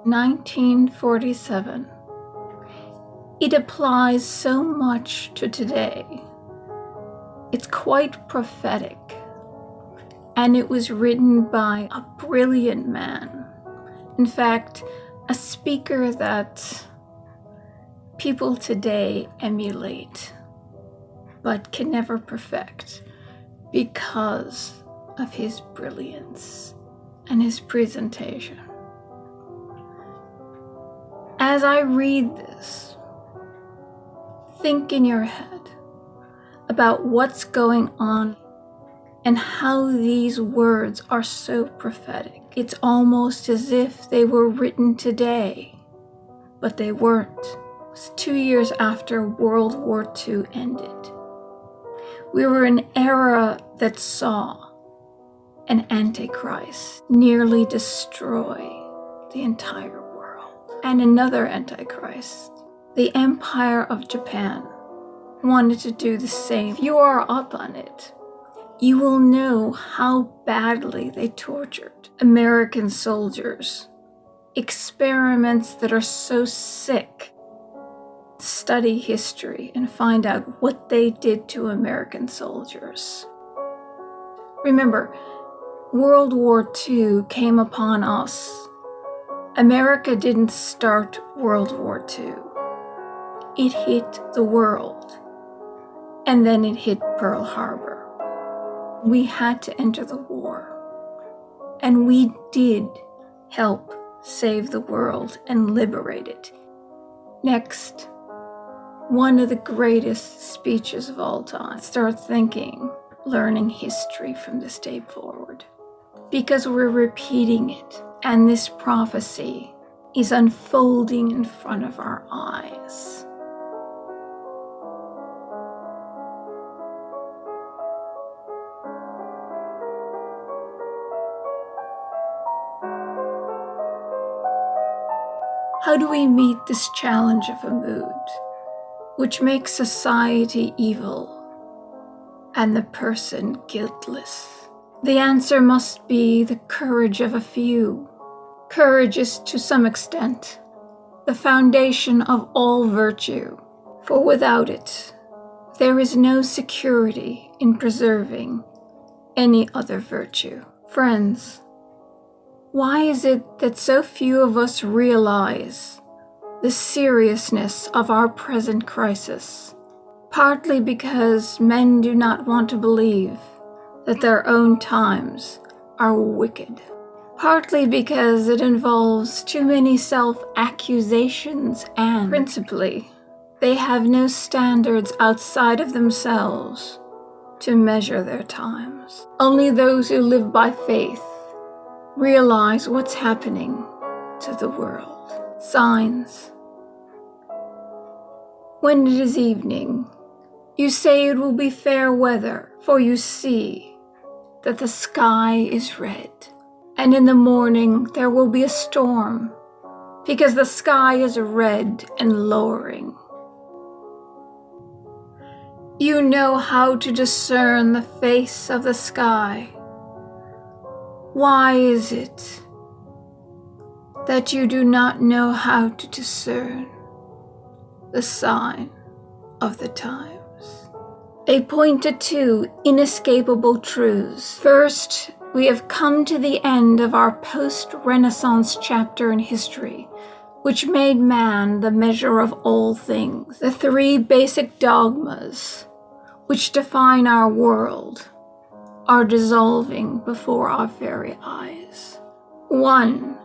1947. It applies so much to today. It's quite prophetic, and it was written by a brilliant man. In fact, a speaker that people today emulate, but can never perfect because of his brilliance and his presentation. As I read this, think in your head about what's going on and how these words are so prophetic. It's almost as if they were written today, but they weren't. It was 2 years after World War II ended. We were in an era that saw an Antichrist nearly destroy the entire world. And another Antichrist, the Empire of Japan, wanted to do the same. If you are up on it, you will know how badly they tortured American soldiers. Experiments that are so sick. Study history and find out what they did to American soldiers. Remember, World War II came upon us. America didn't start World War II. It hit the world, and then it hit Pearl Harbor. We had to enter the war, and we did help save the world and liberate it. Next, one of the greatest speeches of all time. Start thinking, learning history from this day forward, because we're repeating it, and this prophecy is unfolding in front of our eyes. How do we meet this challenge of a mood, which makes society evil and the person guiltless? The answer must be the courage of a few. Courage is, to some extent, the foundation of all virtue, for without it, there is no security in preserving any other virtue. Friends, why is it that so few of us realize the seriousness of our present crisis? Partly because men do not want to believe that their own times are wicked. Partly because it involves too many self-accusations, and principally, they have no standards outside of themselves to measure their times. Only those who live by faith realize what's happening to the world. Signs. When it is evening, you say it will be fair weather, for you see that the sky is red. And in the morning there will be a storm, because the sky is red and lowering. You know how to discern the face of the sky. Why is it that you do not know how to discern the sign of the times? They point to two inescapable truths. First, we have come to the end of our post-Renaissance chapter in history, which made man the measure of all things. The three basic dogmas which define our world are dissolving before our very eyes. 1.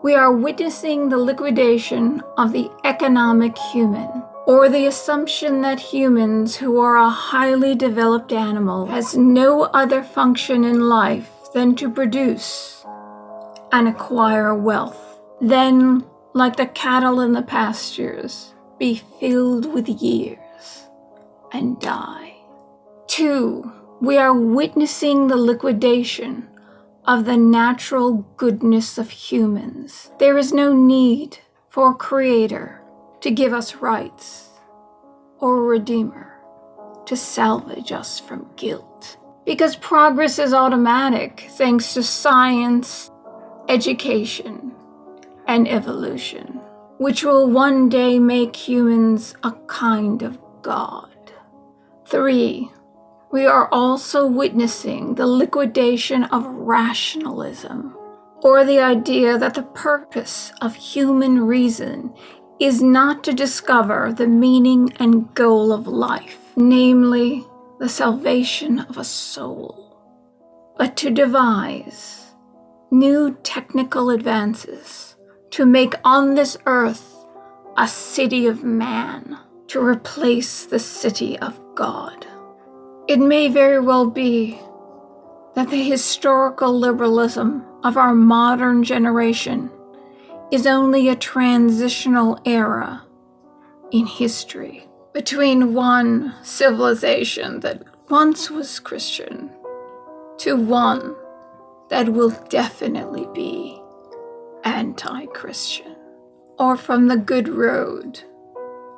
We are witnessing the liquidation of the economic human, or the assumption that humans, who are a highly developed animal, has no other function in life than to produce and acquire wealth. Then, like the cattle in the pastures, be filled with years and die. 2. We are witnessing the liquidation of the natural goodness of humans. There is no need for a creator to give us rights or a redeemer to salvage us from guilt. Because progress is automatic thanks to science, education, and evolution, which will one day make humans a kind of God. 3. We are also witnessing the liquidation of rationalism, or the idea that the purpose of human reason is not to discover the meaning and goal of life, namely the salvation of a soul, but to devise new technical advances to make on this earth a city of man to replace the city of God. It may very well be that the historical liberalism of our modern generation is only a transitional era in history between one civilization that once was Christian to one that will definitely be anti-Christian, or from the good road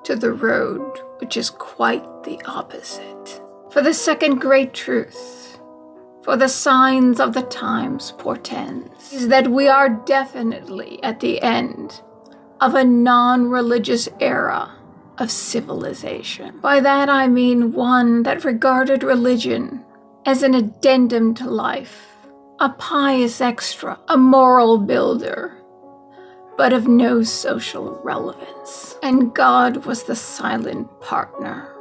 to the road which is quite the opposite. For the second great truth, for the signs of the times portends, is that we are definitely at the end of a non-religious era of civilization. By that I mean one that regarded religion as an addendum to life, a pious extra, a moral builder, but of no social relevance. And God was the silent partner,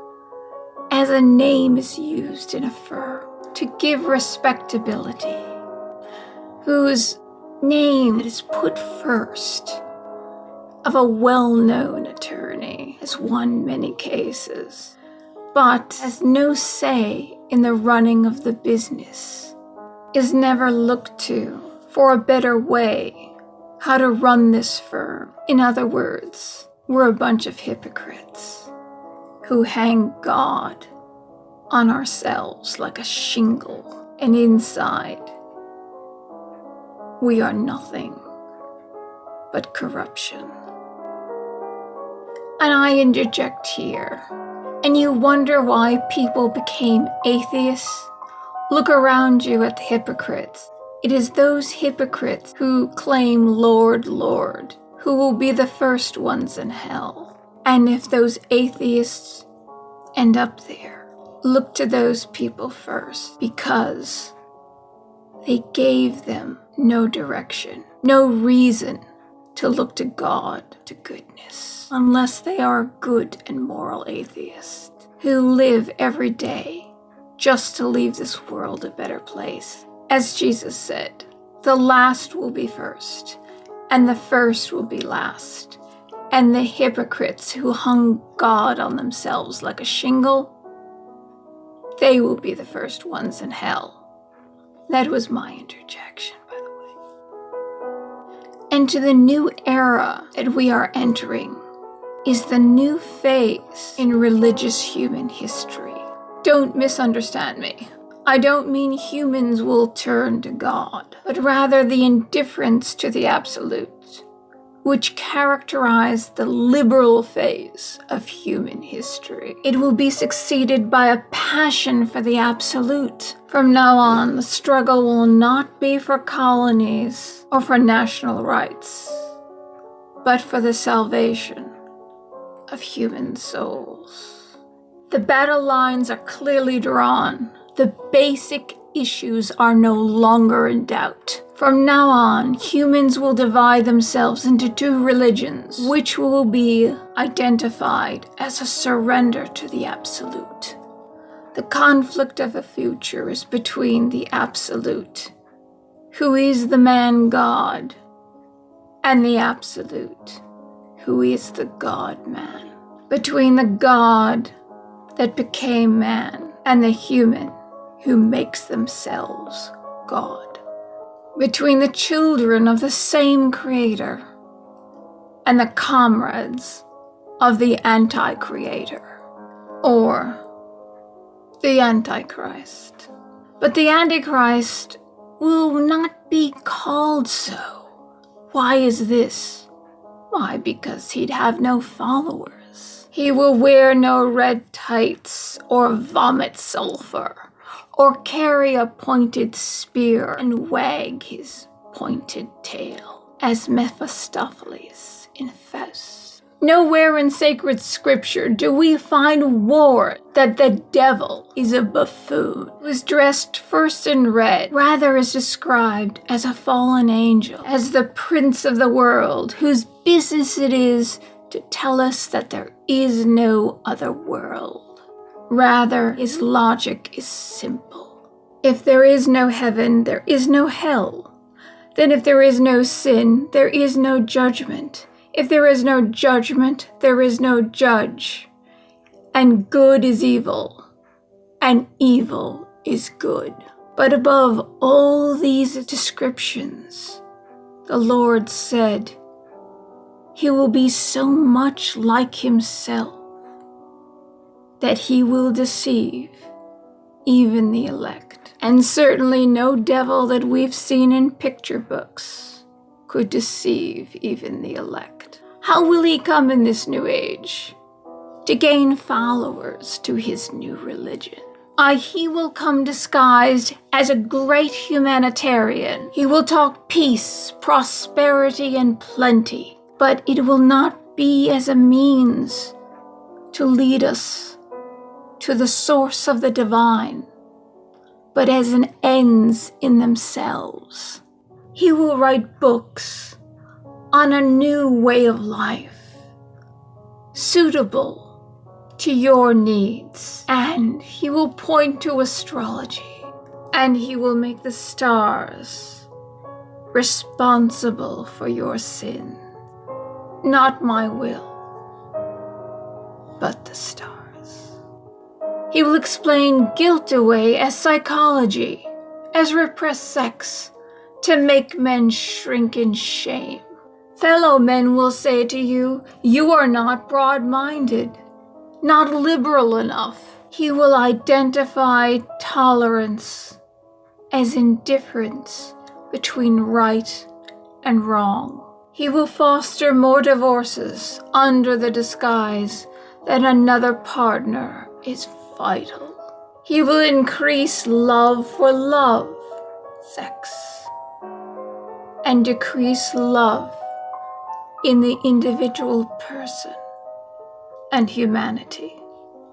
as a name is used in a firm to give respectability, whose name is put first, of a well-known attorney, has won many cases, but has no say in the running of the business, is never looked to for a better way how to run this firm. In other words, we're a bunch of hypocrites who hang God on ourselves like a shingle, and inside we are nothing but corruption. And I interject here, and you wonder why people became atheists? Look around you at the hypocrites. It is those hypocrites who claim Lord, Lord, who will be the first ones in hell. And if those atheists end up there, look to those people first, because they gave them no direction, no reason to look to God, to goodness, unless they are good and moral atheists who live every day just to leave this world a better place. As Jesus said, the last will be first, and the first will be last. And the hypocrites who hung God on themselves like a shingle, they will be the first ones in hell. That was my interjection, by the way. And to the new era that we are entering is the new phase in religious human history. Don't misunderstand me. I don't mean humans will turn to God, but rather the indifference to the absolute, which characterized the liberal phase of human history. It will be succeeded by a passion for the absolute. From now on, the struggle will not be for colonies or for national rights, but for the salvation of human souls. The battle lines are clearly drawn. The basic issues are no longer in doubt. From now on, humans will divide themselves into two religions, which will be identified as a surrender to the absolute. The conflict of the future is between the absolute, who is the man God, and the absolute, who is the God-man. Between the God that became man and the human who makes themselves God. Between the children of the same Creator and the comrades of the anti-creator, or the Antichrist. But the Antichrist will not be called so. Why is this? Why, because he'd have no followers. He will wear no red tights or vomit sulfur, or carry a pointed spear and wag his pointed tail. as Mephistopheles in Faust. Nowhere in sacred scripture do we find word that the devil is a buffoon who is dressed first in red, rather is described as a fallen angel, as the prince of the world, whose business it is to tell us that there is no other world. Rather, his logic is simple. If there is no heaven, there is no hell. Then if there is no sin, there is no judgment. If there is no judgment, there is no judge. And good is evil, and evil is good. But above all these descriptions, the Lord said, he will be so much like himself that he will deceive even the elect. And certainly no devil that we've seen in picture books could deceive even the elect. How will he come in this new age to gain followers to his new religion? He will come disguised as a great humanitarian. He will talk peace, prosperity, and plenty, but it will not be as a means to lead us to the source of the divine, but as an ends in themselves. He will write books on a new way of life, suitable to your needs. And he will point to astrology, and he will make the stars responsible for your sin. Not my will, but the stars. He will explain guilt away as psychology, as repressed sex, to make men shrink in shame. Fellow men will say to you, you are not broad-minded, not liberal enough. He will identify tolerance as indifference between right and wrong. He will foster more divorces under the disguise that another partner is vital. He will increase love for love, sex, and decrease love in the individual person and humanity.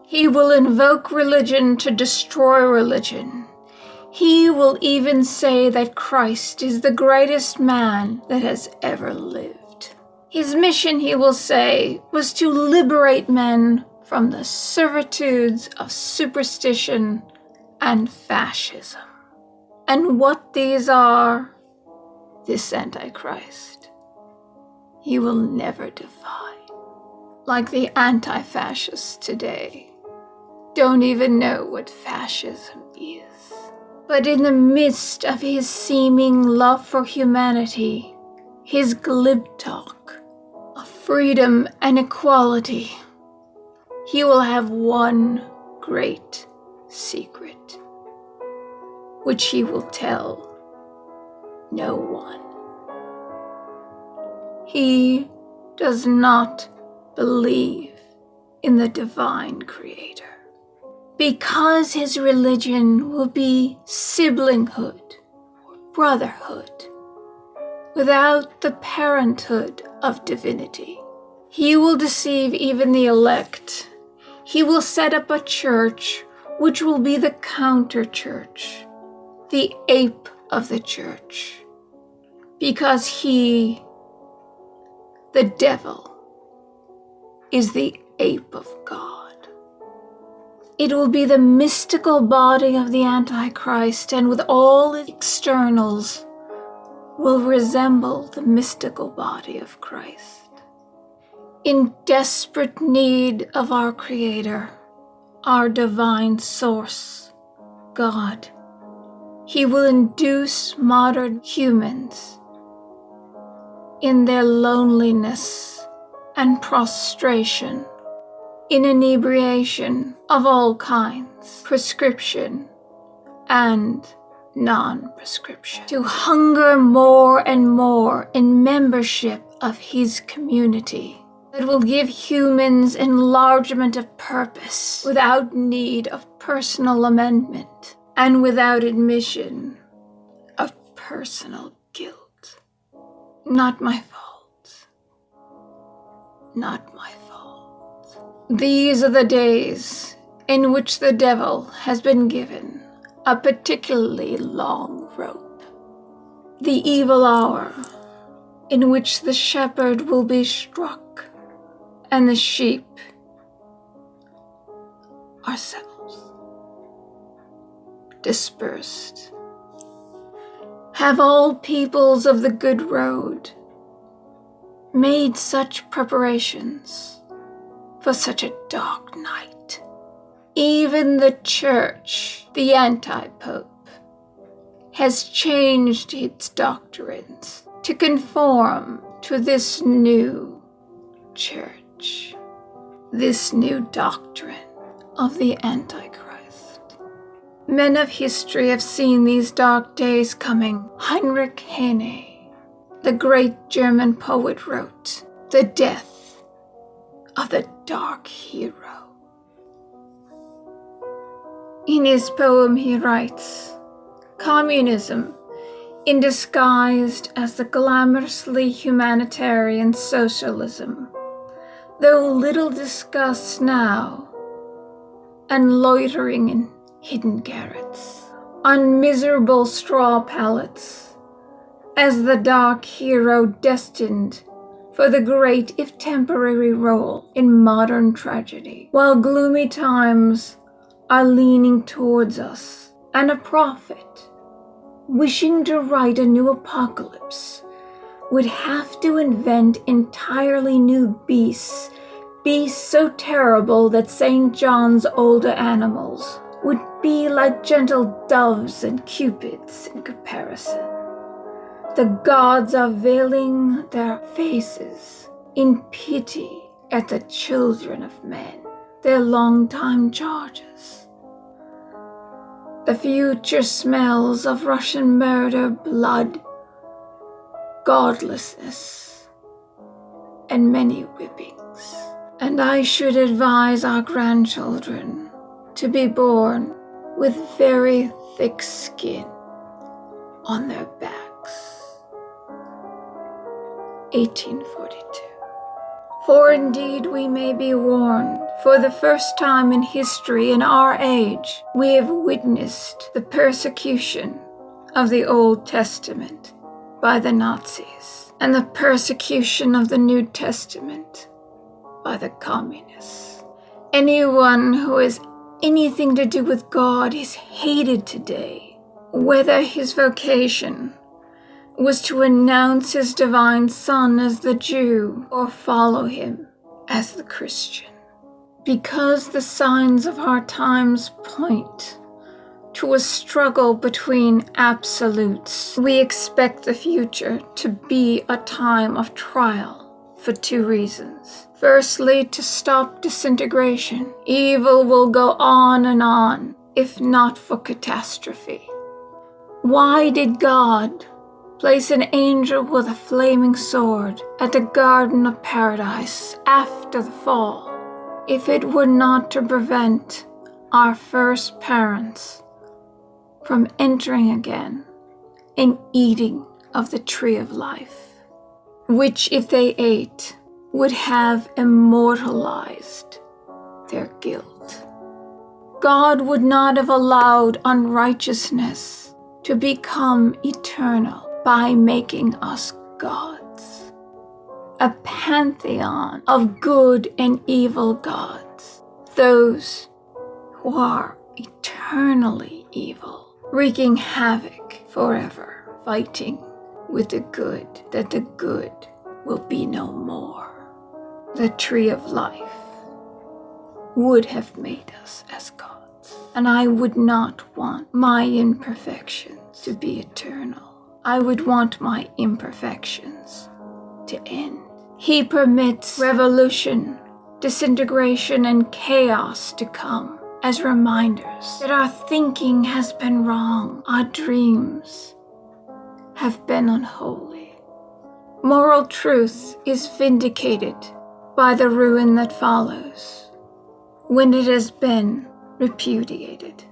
He will invoke religion to destroy religion. He will even say that Christ is the greatest man that has ever lived. His mission, he will say, was to liberate men from the servitudes of superstition and fascism. And what these are, this Antichrist, he will never defy. Like the anti-fascists today, don't even know what fascism is. But in the midst of his seeming love for humanity, his glib talk of freedom and equality, he will have one great secret, which he will tell no one. He does not believe in the divine creator, because his religion will be siblinghood or brotherhood without the parenthood of divinity. He will deceive even the elect. He will set up a church which will be the counter church, the ape of the church, because he, the devil, is the ape of God. It will be the mystical body of the Antichrist, and with all its externals will resemble the mystical body of Christ. In desperate need of our Creator, our divine source, God, he will induce modern humans in their loneliness and prostration, in inebriation of all kinds, prescription and non-prescription, to hunger more and more in membership of his community that will give humans enlargement of purpose without need of personal amendment and without admission of personal guilt. Not my fault. Not my fault. These are the days in which the devil has been given a particularly long rope. The evil hour in which the shepherd will be struck and the sheep, ourselves, dispersed. Have all peoples of the good road made such preparations for such a dark night? Even the church, the anti-pope, has changed its doctrines to conform to this new church, this new doctrine of the Antichrist. Men of history have seen these dark days coming. Heinrich Heine, the great German poet, wrote, "The death of the dark hero." In his poem he writes, "Communism, in disguised as the glamorously humanitarian socialism, though little discussed now, and loitering in hidden garrets, on miserable straw pallets, as the dark hero destined for the great if temporary role in modern tragedy, while gloomy times are leaning towards us, and a prophet, wishing to write a new apocalypse, would have to invent entirely new beasts so terrible that St. John's older animals would be like gentle doves and cupids in comparison. The gods are veiling their faces in pity at the children of men, their long-time charges. The future smells of Russian murder, blood, godlessness, and many whippings. And I should advise our grandchildren to be born with very thick skin on their backs." 1842. For indeed we may be warned, for the first time in history in our age, we have witnessed the persecution of the Old Testament by the Nazis, and the persecution of the New Testament by the communists. Anyone who has anything to do with God is hated today, whether his vocation was to announce his divine Son as the Jew or follow him as the Christian. Because the signs of our times point to a struggle between absolutes, we expect the future to be a time of trial for two reasons. Firstly, to stop disintegration. Evil will go on, if not for catastrophe. Why did God place an angel with a flaming sword at the Garden of Paradise after the fall, if it were not to prevent our first parents from entering again and eating of the tree of life, which if they ate would have immortalized their guilt? God would not have allowed unrighteousness to become eternal by making us gods, a pantheon of good and evil gods, those who are eternally evil, wreaking havoc forever, fighting with the good, that the good will be no more. The tree of life would have made us as gods, and I would not want my imperfections to be eternal. I would want my imperfections to end. He permits revolution, disintegration, and chaos to come as reminders that our thinking has been wrong, our dreams have been unholy. Moral truth is vindicated by the ruin that follows when it has been repudiated.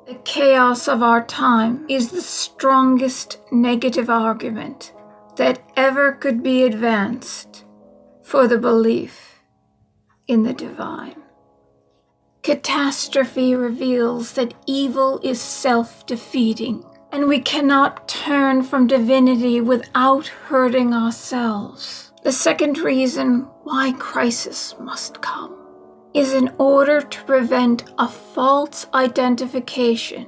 The chaos of our time is the strongest negative argument that ever could be advanced for the belief in the divine. Catastrophe reveals that evil is self-defeating, and we cannot turn from divinity without hurting ourselves. The second reason why crisis must come is in order to prevent a false identification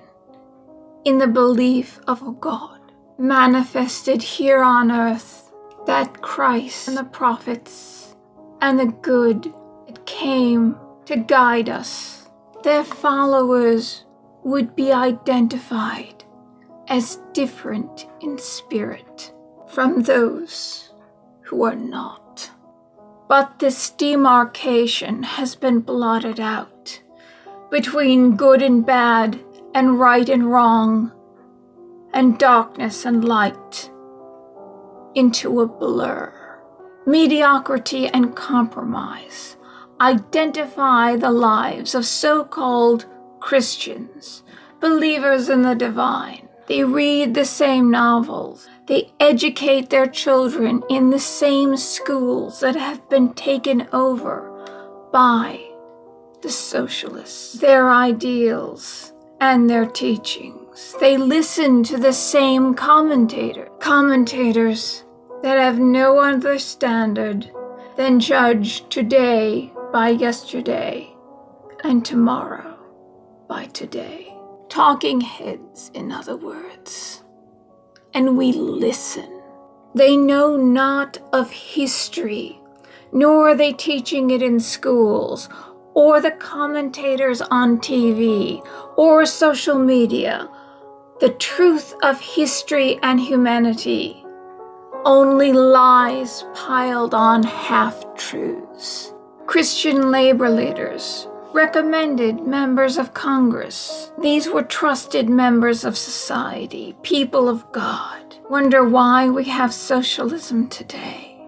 in the belief of a God manifested here on earth, that Christ and the prophets and the good that came to guide us, their followers would be identified as different in spirit from those who are not. But this demarcation has been blotted out between good and bad and right and wrong and darkness and light into a blur. Mediocrity and compromise identify the lives of so-called Christians, believers in the divine. They read the same novels. They educate their children in the same schools that have been taken over by the socialists, their ideals and their teachings. They listen to the same commentators that have no other standard than judge today by yesterday and tomorrow by today. Talking heads, in other words. And we listen. They know not of history, nor are they teaching it in schools, or the commentators on TV, or social media. The truth of history and humanity, only lies piled on half-truths. Christian labor leaders recommended members of Congress. These were trusted members of society, people of God. Wonder why we have socialism today.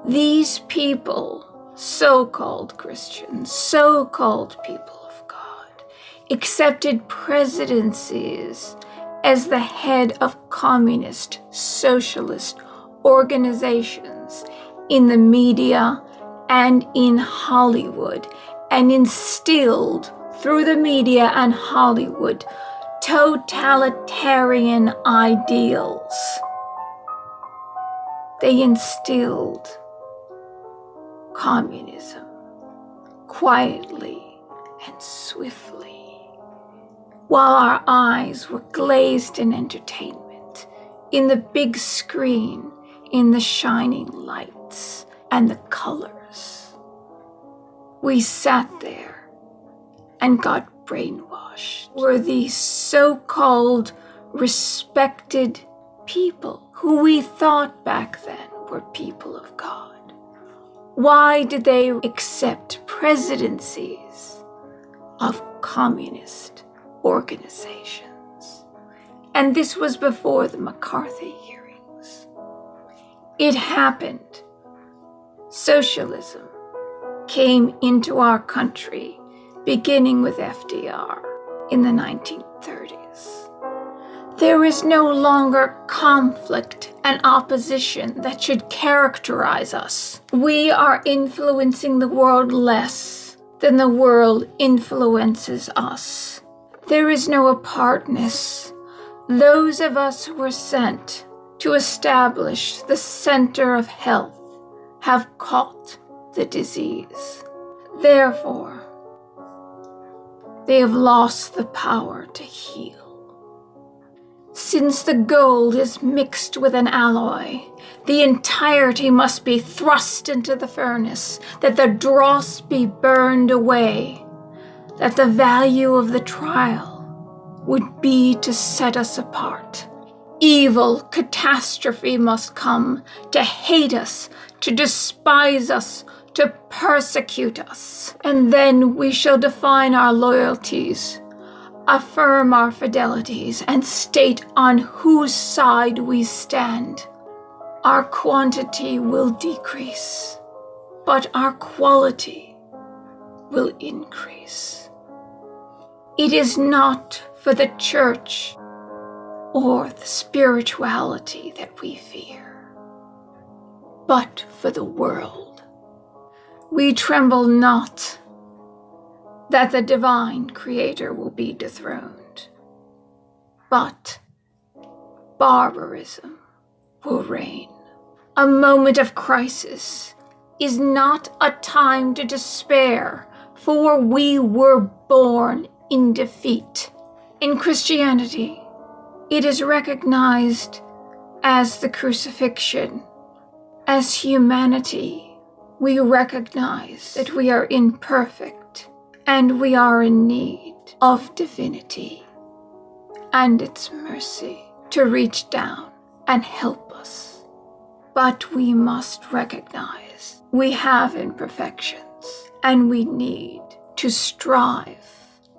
These people, so-called Christians, so-called people of God, accepted presidencies as the head of communist, socialist organizations in the media and in Hollywood, and instilled through the media and Hollywood totalitarian ideals. They instilled communism quietly and swiftly, while our eyes were glazed in entertainment, in the big screen, in the shining lights and the colors. We sat there and got brainwashed. Were these so-called respected people who we thought back then were people of God? Why did they accept presidencies of communist organizations? And this was before the McCarthy hearings. It happened. Socialism came into our country beginning with FDR in the 1930s. There is no longer conflict and opposition that should characterize us. We are influencing the world less than the world influences us. There is no apartness. Those of us who were sent to establish the center of health have caught the disease. Therefore, they have lost the power to heal. Since the gold is mixed with an alloy, the entirety must be thrust into the furnace, that the dross be burned away, that the value of the trial would be to set us apart. Evil catastrophe must come to hate us, to despise us, to persecute us. And then we shall define our loyalties, affirm our fidelities, and state on whose side we stand. Our quantity will decrease, but our quality will increase. It is not for the church or the spirituality that we fear, but for the world. We tremble not that the divine Creator will be dethroned, but barbarism will reign. A moment of crisis is not a time to despair, for we were born in defeat. In Christianity, it is recognized as the crucifixion. As humanity, we recognize that we are imperfect and we are in need of divinity and its mercy to reach down and help us. But we must recognize we have imperfections and we need to strive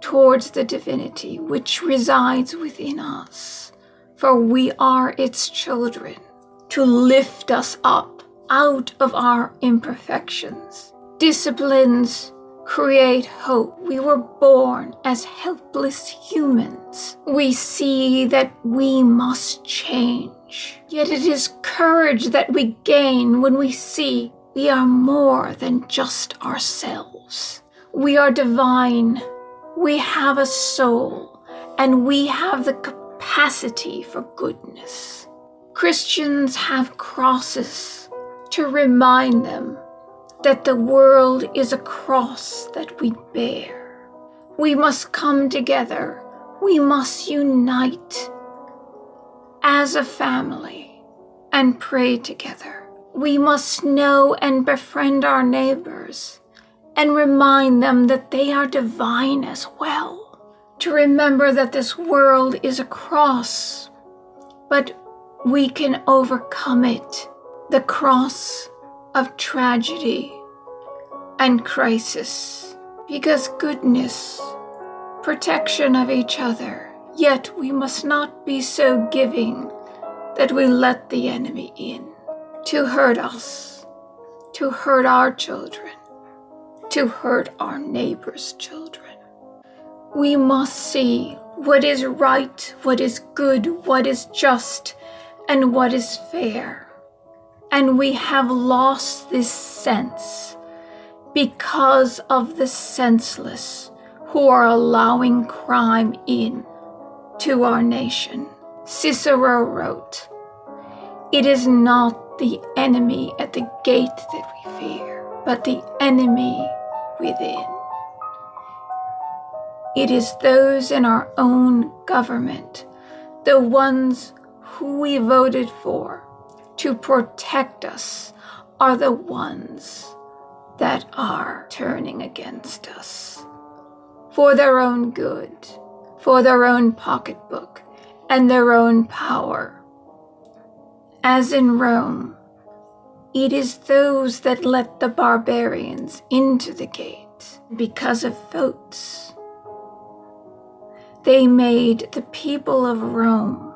towards the divinity which resides within us, for we are its children, to lift us up out of our imperfections. Disciplines create hope. We were born as helpless humans. We see that we must change. Yet it is courage that we gain when we see we are more than just ourselves. We are divine. We have a soul, and we have the capacity for goodness. Christians have crosses to remind them that the world is a cross that we bear. We must come together. We must unite as a family and pray together. We must know and befriend our neighbors and remind them that they are divine as well. To remember that this world is a cross, but we can overcome it. The cross of tragedy and crisis, because goodness, protection of each other, yet we must not be so giving that we let the enemy in to hurt us, to hurt our children, to hurt our neighbors' children. We must see what is right, what is good, what is just, and what is fair. And we have lost this sense because of the senseless who are allowing crime in to our nation. Cicero wrote, "It is not the enemy at the gate that we fear, but the enemy within." It is those in our own government, the ones who we voted for to protect us, are the ones that are turning against us for their own good, for their own pocketbook and their own power. As in Rome, it is those that let the barbarians into the gate because of votes. They made the people of Rome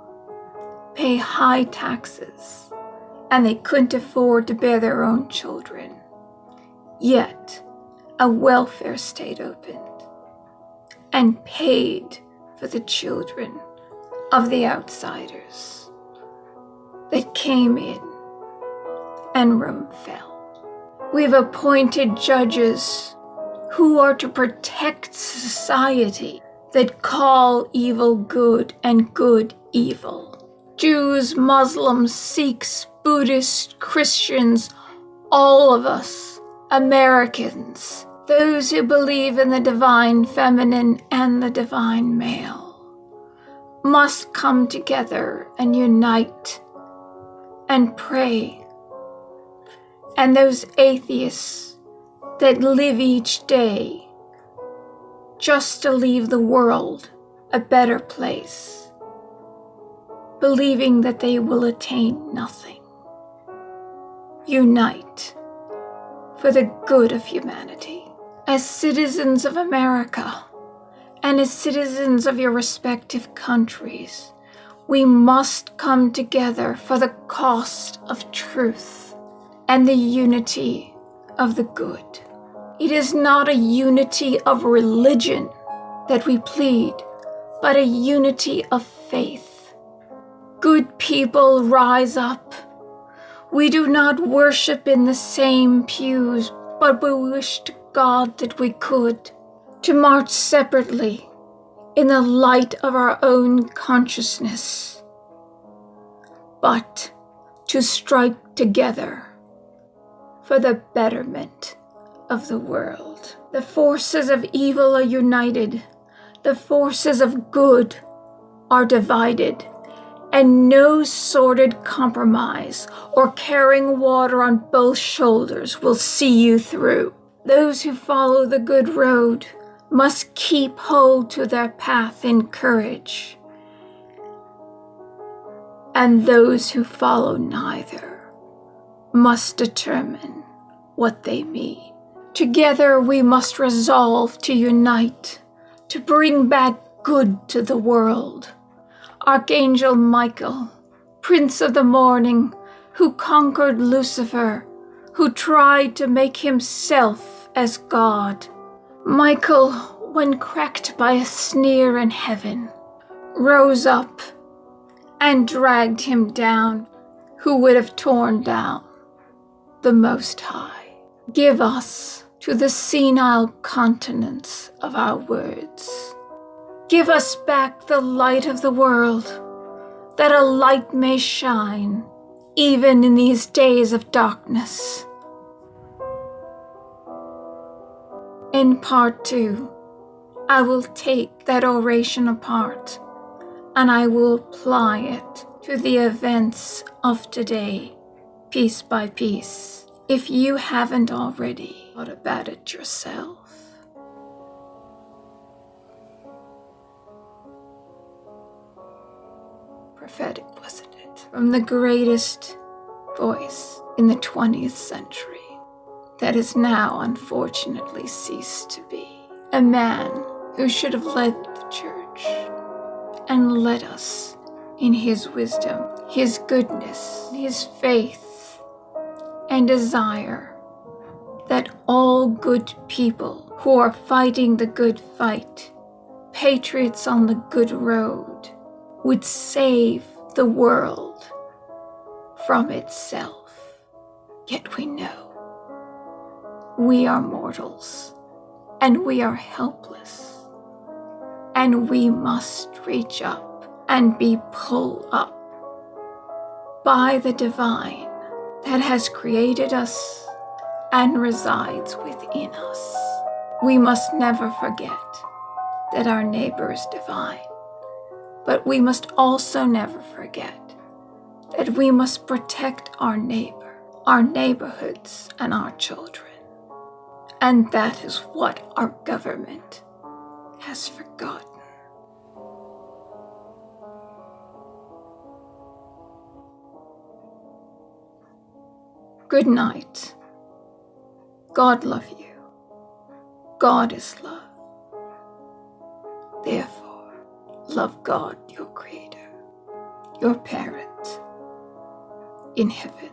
pay high taxes, and they couldn't afford to bear their own children. Yet, a welfare state opened and paid for the children of the outsiders that came in, and Rome fell. We've appointed judges who are to protect society, that call evil good and good evil. Jews, Muslims, Sikhs, Buddhists, Christians, all of us, Americans, those who believe in the divine feminine and the divine male, must come together and unite and pray. And those atheists that live each day just to leave the world a better place, believing that they will attain nothing. Unite for the good of humanity. As citizens of America and as citizens of your respective countries, we must come together for the cost of truth and the unity of the good. It is not a unity of religion that we plead, but a unity of faith. Good people, rise up. We do not worship in the same pews, but we wish to God that we could, to march separately in the light of our own consciousness, but to strike together for the betterment of the world. The forces of evil are united, the forces of good are divided, and no sordid compromise or carrying water on both shoulders will see you through. Those who follow the good road must keep hold to their path in courage, and those who follow neither must determine what they mean. Together we must resolve to unite, to bring back good to the world. Archangel Michael, Prince of the Morning, who conquered Lucifer, who tried to make himself as God. Michael, when cracked by a sneer in heaven, rose up and dragged him down, who would have torn down the Most High. Give us to the senile continence of our words. Give us back the light of the world, that a light may shine even in these days of darkness. In part 2, I will take that oration apart and I will apply it to the events of today, piece by piece, if you haven't already thought about it yourself. Prophetic, wasn't it? From the greatest voice in the 20th century that has now unfortunately ceased to be. A man who should have led the church and led us in his wisdom, his goodness, his faith, and desire that all good people who are fighting the good fight, patriots on the good road, would save the world from itself. Yet we know we are mortals and we are helpless, and we must reach up and be pulled up by the divine that has created us and resides within us. We must never forget that our neighbor is divine. But we must also never forget that we must protect our neighbor, our neighborhoods, and our children. And that is what our government has forgotten. Good night. God love you. God is love. Therefore, love God, your Creator, your parent in heaven.